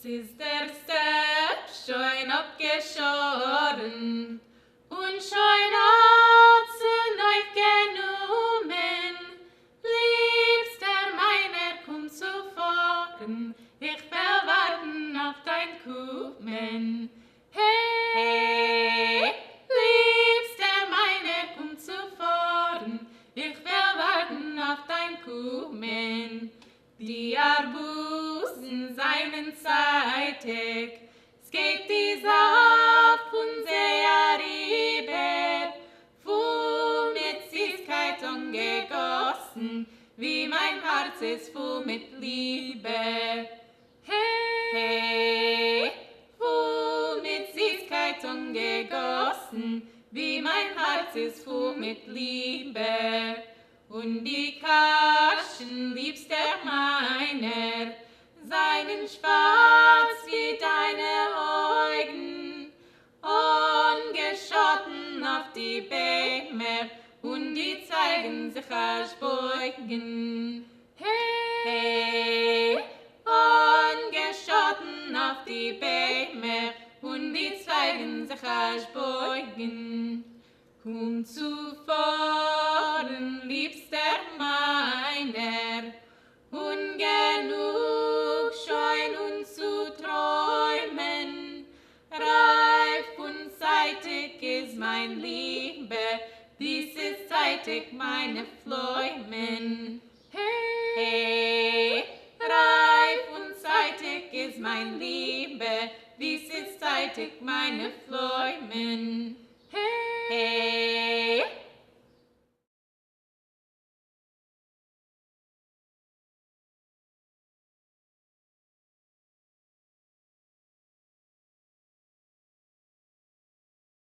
ist der Stepp schon abgeschoren und schon Herzen aufgenommen. Liebster meiner, komm zuvor, ich will warten auf dein Kommen. Hey, Liebster meiner, komm zuvor, ich will warten auf dein Kommen. Die Arbusen seinen zeitig, es geht die Saft von sehr rüber, voll mit Süßkeit umgegossen, wie mein Herz ist voll mit Liebe. Hey, voll mit Süßkeit umgegossen, wie mein Herz ist voll mit Liebe. Und die Kaschen, liebster meiner, seien schwarz wie deine Augen, ungeschotten auf die Bäume, und die zeigen sich als beugen. Hey, ungeschotten auf die Bäume, und die zeigen sich als beugen. Komm zuvor, liebster meiner, und genug schein uns zu träumen. Reif und zeitig ist mein Liebe, dies ist zeitig meine Fläumen. Hey, reif und zeitig ist mein Liebe, dies ist zeitig meine Fläumen. Hey,